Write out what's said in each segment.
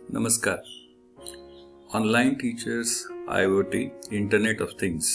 नमस्कार. Online teachers IoT internet of things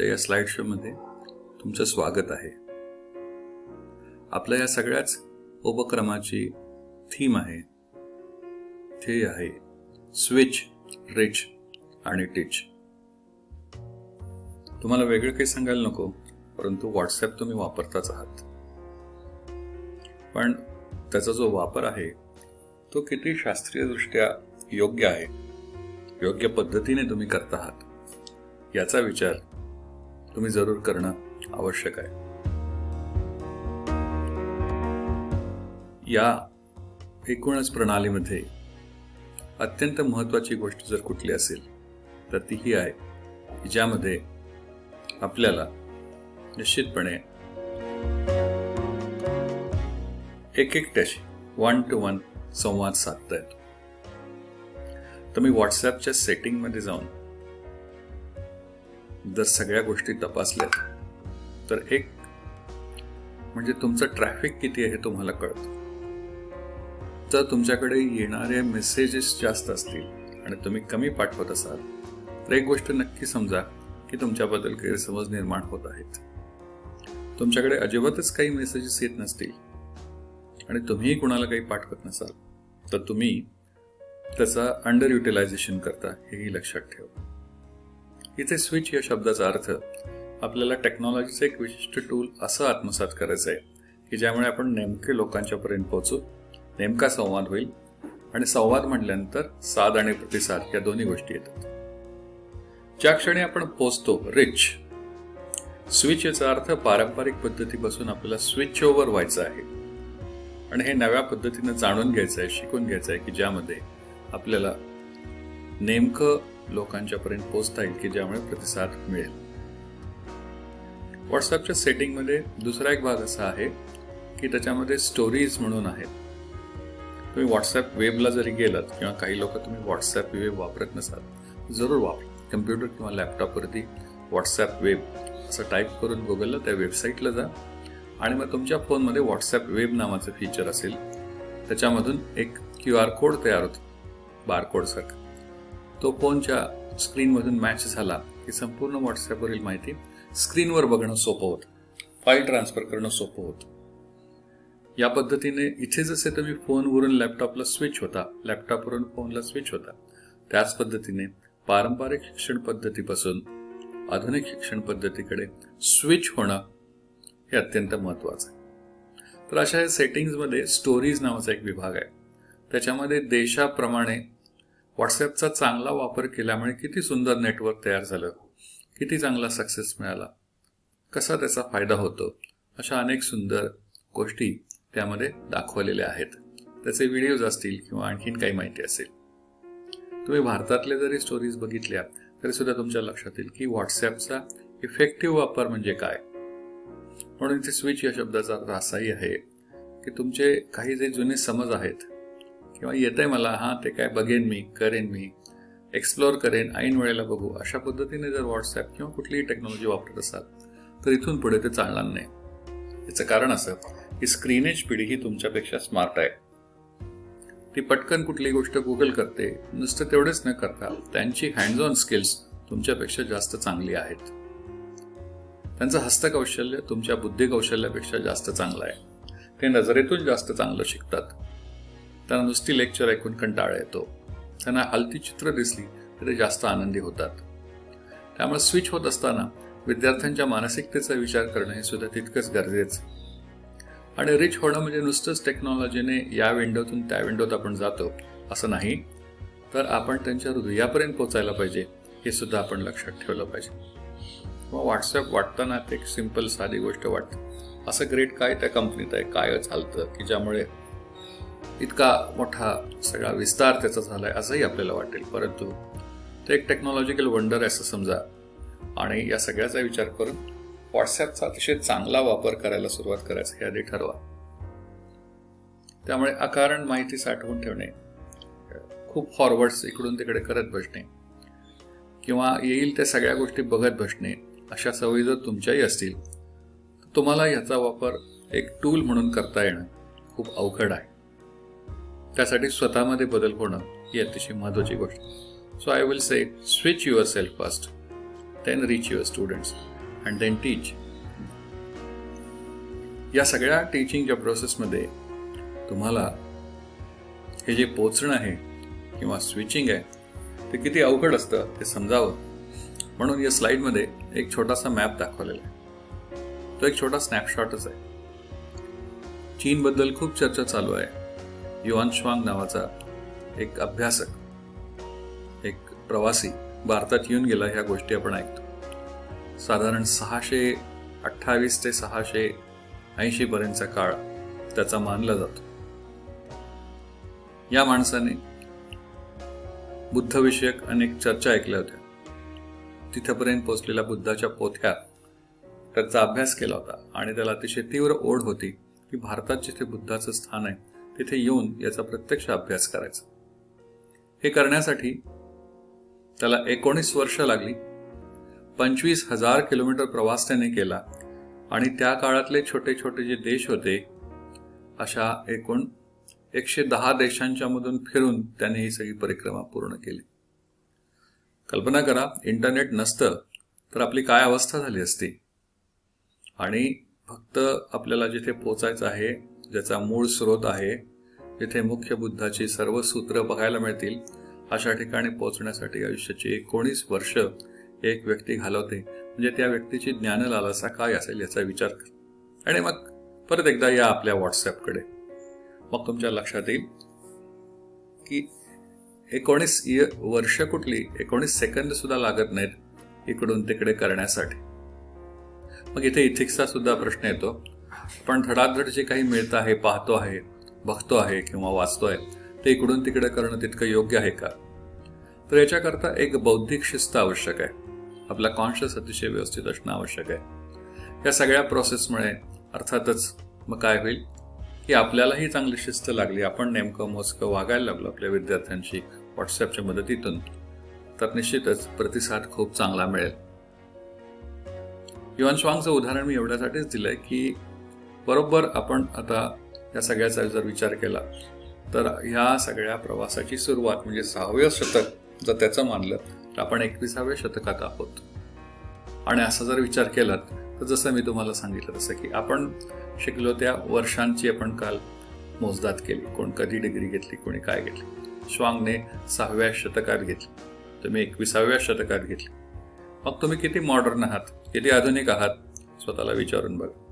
या slide show मध्ये तुमचं स्वागत आहे. आपल्या या सगळ्याच उपक्रमाची थीम आहे, ते आहे स्विच, रिच आणि टीच. तुम्हाला वेगळं काही सांगायला नको, परंतु व्हॉट्सॲप तुम्ही वापरताच आहात. पण त्याचा जो वापर आहे तो किती शास्त्रीयदृष्ट्या योग्य आहे, योग्य पद्धतीने तुम्ही करत आहात याचा विचार तुम्ही जरूर करणं आवश्यक आहे. या एकूणच प्रणालीमध्ये अत्यंत महत्त्वाची गोष्ट जर कुठली असेल तर ती ही आहे की ज्यामध्ये आपल्याला निश्चितपणे एकट्याशी 1-to-1 संवाद साधता येतो. तुम्ही व्हॉट्सॲपच्या सेटिंग मध्ये जाऊन जर सगळ्या गोष्टी तपासल्यात तर एक म्हणजे तुमचं ट्रॅफिक किती आहे हे तुम्हाला कळतं. जर तुमच्याकडे येणारे मेसेजेस जास्त असतील आणि तुम्ही कमी पाठवत असाल तर एक गोष्ट नक्की समजा की तुमच्याबद्दल गैरसमज निर्माण होत आहेत. तुमच्याकडे अजिबातच काही मेसेजेस येत नसतील आणि तुम्हीही कुणाला काही पाठवत नसाल तर तुम्ही त्याचा अंडर युटिलायझेशन करता, हेही लक्षात ठेवा. इथे स्विच या शब्दाचा अर्थ आपल्याला टेक्नॉलॉजीचं एक विशिष्ट टूल असं आत्मसात करायचं आहे की ज्यामुळे आपण नेमके लोकांच्या पर्यंत पोहोचू, नेमका संवाद होईल. आणि संवाद म्हटल्यानंतर साध आणि प्रतिसाद या दोन्ही गोष्टी येतात. ज्या क्षणी आपण पोहोचतो रिच, स्विच याचा अर्थ पारंपरिक पद्धतीपासून आपल्याला स्विच ओव्हर व्हायचं आहे आणि हे नव्या पद्धतीने जाणून घ्यायचं आहे, शिकून घ्यायचं आहे की ज्यामध्ये आपल्याला नेमकं लोकांच्या पर्यंत पोहोचता येईल की ज्यामुळे प्रतिसाद मिळेल. व्हॉट्सॲपच्या सेटिंग मध्ये दुसरा एक भाग असा आहे की त्याच्यामध्ये स्टोरीज म्हणून आहेत. तुम्ही व्हॉट्सॲप वेबला जरी गेलात किंवा काही लोक तुम्ही व्हॉट्सॲप वेब वापरत नसाल जरूर वापरा. कम्प्युटर किंवा लॅपटॉपवरती व्हॉट्सॲप वेब असं टाईप करून गुगलला त्या वेबसाईटला जा आणि मग तुमच्या फोनमध्ये व्हॉट्सॲप वेब नावाचं फीचर असेल. त्याच्यामधून एक QR कोड तयार होतो, बारकोड सारखा. तो फोनच्या स्क्रीनमधून मॅच झाला की संपूर्ण व्हॉट्सॲपवरील माहिती स्क्रीनवर बघणं सोपं होतं, फाईल ट्रान्सफर करणं सोपं होतं. या पद्धतीने इथे जसे तुम्ही फोनवरून लॅपटॉपला स्विच होता, लॅपटॉपवरून फोनला स्विच होता, त्याच पद्धतीने पारंपरिक शिक्षण पद्धतीपासून आधुनिक शिक्षण पद्धतीकडे स्विच होणं हे अत्यंत महत्वाचं आहे. तर अशा सेटिंग्समध्ये स्टोरीज नावाचा एक विभाग आहे. त्याच्यामध्ये देशाप्रमाणे व्हॉट्सॲपचा चांगला वापर केल्यामुळे किती सुंदर नेटवर्क तयार झालं, किती चांगला सक्सेस मिळाला, कसा त्याचा फायदा होतो, अशा अनेक सुंदर गोष्टी त्यामध्ये दाखवलेल्या आहेत. त्याचे व्हिडिओज असतील किंवा आणखीन काही माहिती असेल. तुम्ही भारतातले जरी स्टोरीज बघितल्या तरी सुद्धा तुमच्या लक्षात येईल की व्हॉट्सॲपचा इफेक्टिव्ह वापर म्हणजे काय. म्हणून इथे स्विच या शब्दाचा अर्थ असाही आहे की तुमचे काही जे जुने समज आहेत किंवा येत आहे मला ते काय बघेन मी, करेन मी, एक्सप्लोअर करेन, ऐन वेळेला बघू, अशा पद्धतीने जर व्हॉट्सॲप किंवा कुठलीही टेक्नॉलॉजी वापरत असाल तर इथून पुढे ते चालणार नाही. याचं कारण असं की स्क्रीनेज पिढी ही तुमच्यापेक्षा स्मार्ट आहे. ती पटकन कुठली गोष्ट गुगल करते. नुसतं तेवढेच न करता त्यांची हँड्स ऑन स्किल्स तुमच्यापेक्षा जास्त चांगली आहेत. त्यांचं हस्तकौशल्य तुमच्या बुद्धिकौशल्यापेक्षा जास्त चांगलं आहे. ते नजरेतून जास्त चांगलं शिकतात. त्यांना नुसती लेक्चर ऐकून कंटाळा येतो. त्यांना हलती चित्र दिसली तर ते जास्त आनंदी होतात. त्यामुळे स्विच होत असताना विद्यार्थ्यांच्या मानसिकतेचा विचार करणं हे सुद्धा तितकंच गरजेचं. आणि रिच होणं म्हणजे नुसतंच टेक्नॉलॉजीने या विंडोतून त्या विंडोत आपण जातो असं नाही, तर आपण त्यांच्या हृदयापर्यंत पोहोचायला पाहिजे हे सुद्धा आपण लक्षात ठेवलं पाहिजे. मग व्हॉट्सॲप वाटताना एक सिंपल साधी गोष्ट वाटते, असं ग्रेट काय त्या कंपनीत आहे, काय चालतं की ज्यामुळे इतका मोठा सगळा विस्तार त्याचा झालाय असंही आपल्याला वाटेल. परंतु ते एक टेक्नॉलॉजिकल वंडर असं समजा आणि या सगळ्याचा विचार करून व्हॉट्सॲपचा अतिशय चांगला वापर करायला सुरुवात करायचं हे आधी ठरवा. त्यामुळे अकारण माहिती साठवून ठेवणे, खूप फॉरवर्ड्स इकडून तिकडे करत बसणे किंवा येईल त्या सगळ्या गोष्टी बघत बसणे, अशा सवयी जर तुमच्याही असतील तर तुम्हाला याचा वापर एक टूल म्हणून करता येणं खूप अवघड आहे. त्यासाठी स्वतःमध्ये बदल होणं ही अतिशय महत्वाची गोष्ट. So I will say switch yourself first, then reach your students and then teach. या सगळ्या टीचिंगच्या प्रोसेसमध्ये तुम्हाला हे जे पोचणं आहे किंवा स्विचिंग आहे ते किती अवघड असतं ते समजावं म्हणून या स्लाइडमध्ये एक छोटासा मॅप दाखवलेला आहे. तो एक छोटा स्नॅपशॉटच आहे. चीनबद्दल खूप चर्चा चालू आहे. युआन श्वांग नावाचा एक अभ्यासक, एक प्रवासी भारतात येऊन गेला. ह्या गोष्टी आपण ऐकतो. साधारण 628 ते 680 पर्यंतचा काळ त्याचा मानला जातो. या माणसाने बुद्धविषयक अनेक चर्चा ऐकल्या होत्या. तिथपर्यंत पोहोचलेल्या बुद्धाच्या पोथ्या त्याचा अभ्यास केला होता आणि त्याला अतिशय तीव्र ओढ होती की भारतात जिथे बुद्धाचं स्थान आहे तिथे येऊन याचा प्रत्यक्ष अभ्यास करायचा. हे करण्यासाठी त्याला 19 वर्ष लागली. 25,000 किलोमीटर प्रवास त्याने केला आणि त्या काळातले छोटे छोटे जे देश होते अशा एकूण 110 देशांच्या मधून फिरून त्याने ही सगळी परिक्रमा पूर्ण केली. कल्पना करा, इंटरनेट नसतं तर आपली काय अवस्था झाली असती. आणि फक्त आपल्याला जिथे पोचायचं आहे, ज्याचा मूळ स्रोत आहे, जिथे मुख्य बुद्धाची सर्व सूत्र बघायला मिळतील, अशा ठिकाणी पोहोचण्यासाठी आयुष्याची 19 वर्ष एक व्यक्ती घालवते. म्हणजे त्या व्यक्तीची ज्ञानलालसा काय असेल याचा विचार कर. आणि मग परत एकदा या आपल्या व्हॉट्सअपकडे. मग तुमच्या लक्षात येईल की 19 वर्ष कुठली, 19 सेकंद सुद्धा लागत नाहीत इकडून तिकडे करण्यासाठी. मग इथे इथिक्सचा सुद्धा प्रश्न येतो. पण धडाधड जे काही मिळतं आहे, पाहतो आहे, बघतो आहे किंवा वाचतोय ते इकडून तिकडे करणं तितकं योग्य आहे का? तर याच्याकरता एक बौद्धिक शिस्त आवश्यक आहे. आपला कॉन्शियस अतिशय व्यवस्थित असणं आवश्यक आहे. या सगळ्या प्रोसेसमुळे अर्थातच मग काय होईल की आपल्यालाही चांगली शिस्त लागली. आपण नेमकं मोजकं वागायला लागलो आपल्या विद्यार्थ्यांशी व्हॉट्सअपच्या मदतीतून, तर निश्चितच प्रतिसाद खूप चांगला मिळेल. युआन श्वांगचं उदाहरण मी एवढ्यासाठीच दिलंय की बरोबर आपण आता या सगळ्याचा जर विचार केला तर ह्या सगळ्या प्रवासाची सुरुवात म्हणजे 6वे शतक जर त्याचं मानलं तर आपण 21व्या शतकात आहोत. आणि असा जर विचार केलात तर जसं मी तुम्हाला सांगितलं तसं की आपण शिकलो त्या वर्षांची आपण काल मोजदाद केली. कोण कधी डिग्री घेतली, कोणी काय घेतली. श्वांगने 6व्या शतकात घेतली, तुम्ही 21व्या शतकात घेतली. मग तुम्ही किती मॉडर्न आहात, किती आधुनिक आहात, स्वतःला विचारून बघा.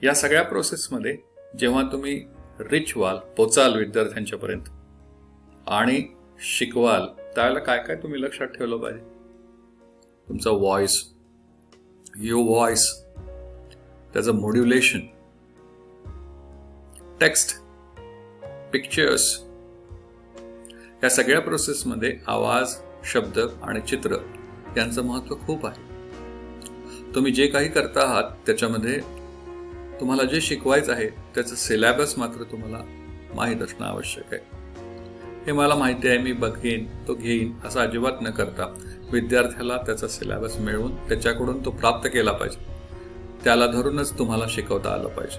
या सगळ्या प्रोसेसमध्ये जेव्हा तुम्ही रिच व्हाल, पोचाल विद्यार्थ्यांच्या पर्यंत आणि शिकवाल, त्यावेळेला काय काय तुम्ही लक्षात ठेवलं पाहिजे. तुमचा व्हॉइस, युअर व्हॉइस, त्याचं मॉड्युलेशन, टेक्स्ट, पिक्चर्स, या सगळ्या प्रोसेसमध्ये आवाज, शब्द आणि चित्र यांचं महत्व खूप आहे. तुम्ही जे काही करता आहात त्याच्यामध्ये तुम्हाला जे शिकवायचं आहे त्याचं सिलेबस मात्र तुम्हाला माहीत असणं आवश्यक आहे. हे मला माहिती आहे, मी बघेन, तो घेईन असं अजिबात न करता विद्यार्थ्याला त्याचा सिलेबस मिळवून त्याच्याकडून तो प्राप्त केला पाहिजे. त्याला धरूनच तुम्हाला शिकवता आलं पाहिजे.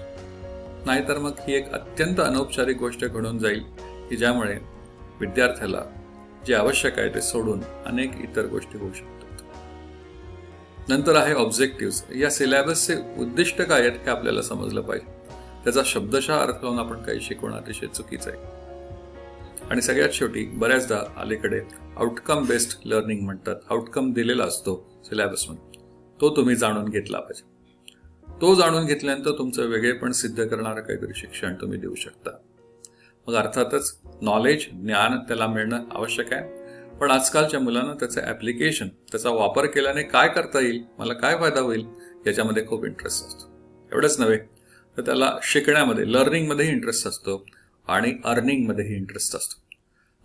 नाहीतर मग ही एक अत्यंत अनौपचारिक गोष्ट घडून जाईल की ज्यामुळे विद्यार्थ्याला जे आवश्यक आहे ते सोडून अनेक इतर गोष्टी होऊ शकतात. नंतर आहे ऑब्जेक्टिव्ह. या सिलेबसचे उद्दिष्ट काय आहेत हे आपल्याला समजलं पाहिजे. त्याचा शब्दशः अर्थ लावून आपण काही शिकवणं अतिशय चुकीचं आहे. आणि सगळ्यात शेवटी बऱ्याचदा अलीकडे आउटकम बेस्ड लर्निंग म्हणतात. आउटकम दिलेला असतो सिलेबसमध्ये, तो तुम्ही जाणून घेतला पाहिजे. तो जाणून घेतल्यानंतर तुमचं वेगळेपण सिद्ध करणारं काहीतरी शिक्षण तुम्ही देऊ शकता. मग अर्थातच नॉलेज, ज्ञान त्याला मिळणं आवश्यक आहे. पण आजकालच्या मुलांना त्याचं ऍप्लिकेशन, त्याचा वापर केल्याने काय करता येईल, मला काय फायदा होईल याच्यामध्ये खूप इंटरेस्ट असतो. एवढंच नव्हे तर त्याला शिकण्यामध्ये, लर्निंगमध्येही इंटरेस्ट असतो आणि अर्निंगमध्येही इंटरेस्ट असतो.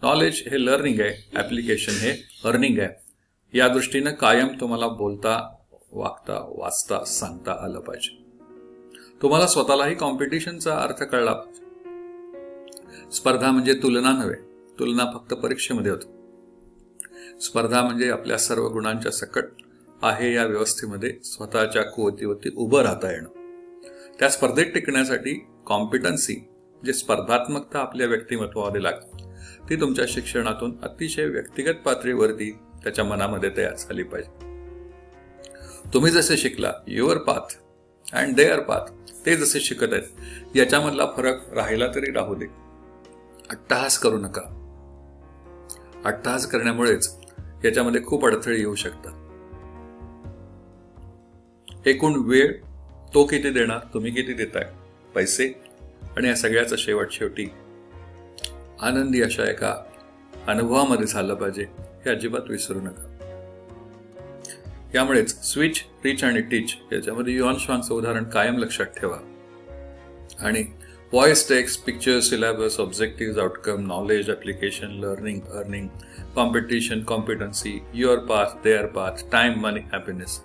नॉलेज हे लर्निंग आहे, ऍप्लिकेशन हे अर्निंग आहे. या दृष्टीनं कायम तुम्हाला बोलता, वागता, वाचता, सांगता आलं पाहिजे. तुम्हाला स्वतःलाही कॉम्पिटिशनचा अर्थ कळला पाहिजे. स्पर्धा म्हणजे तुलना नव्हे. तुलना फक्त परीक्षेमध्ये होते. स्पर्धा म्हणजे आपल्या सर्व गुणांच्या सकट आहे या व्यवस्थेमध्ये स्वतःच्या कुवतीवरती उभं राहता येणं. त्या स्पर्धेत टिकण्यासाठी कॉम्पिटन्सी जे स्पर्धात्मकता आपल्या व्यक्तिमत्वामध्ये लागते ती तुमच्या शिक्षणातून अतिशय व्यक्तिगत पातळीवरती त्याच्या मनामध्ये तयार झाली पाहिजे. तुम्ही जसे शिकला, your path and their path, ते जसे शिकत आहेत याच्यामधला फरक राहिला तरी राहू दे. अट्टहास करू नका. अट्टहास करण्यामुळेच याच्यामध्ये खूप अडथळे येऊ शकतात. एकूण वेळ तो किती देणार, तुम्ही किती देताय, पैसे, आणि या सगळ्याचा शेवटी आनंदी अशा एका अनुभवामध्ये झालं पाहिजे, हे अजिबात विसरू नका. यामुळेच स्विच, रिच आणि टीच याच्यामध्ये युआन श्वांगचं उदाहरण कायम लक्षात ठेवा. आणि voice, text, picture, syllabus, objective, outcome, knowledge, application, learning, earning, competition, competency, your path, their path, time, money, happiness,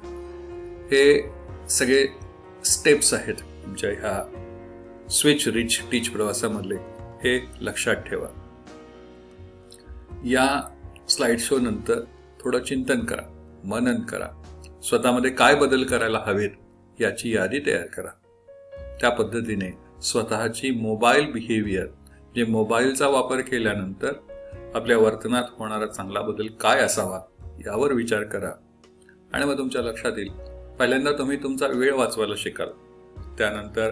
हे सगळे स्टेप्स आहेत तुमच्या ह्या स्विच, रिच, टीच प्रवासामधले. हे लक्षात ठेवा. या स्लाइड शो नंतर थोडं चिंतन करा, मनन करा. स्वतःमध्ये काय बदल करायला हवेत याची यादी तयार करा. त्या पद्धतीने स्वतःची मोबाईल बिहेवियर, जे मोबाईलचा वापर केल्यानंतर आपल्या वर्तनात होणारा चांगला बदल काय असावा यावर विचार करा. आणि मग तुमच्या लक्षात येईल, पहिल्यांदा तुम्ही तुमचा वेळ वाचवायला शिकाल, त्यानंतर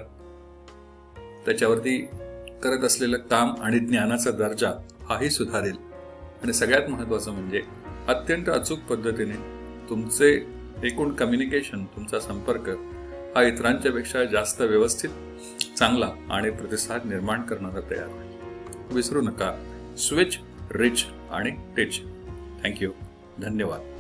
त्याच्यावरती करत असलेलं काम आणि ज्ञानाचा दर्जा हाही सुधारेल. आणि सगळ्यात महत्त्वाचं म्हणजे अत्यंत अचूक पद्धतीने तुमचे एकूण कम्युनिकेशन, तुमचा संपर्क हा इतरांच्या पेक्षा जास्त व्यवस्थित, चांगला आणि प्रतिसाद निर्माण करणारा तयार होईल. विसरू नका, स्विच, रिच आणि टीच. थँक्यू. धन्यवाद.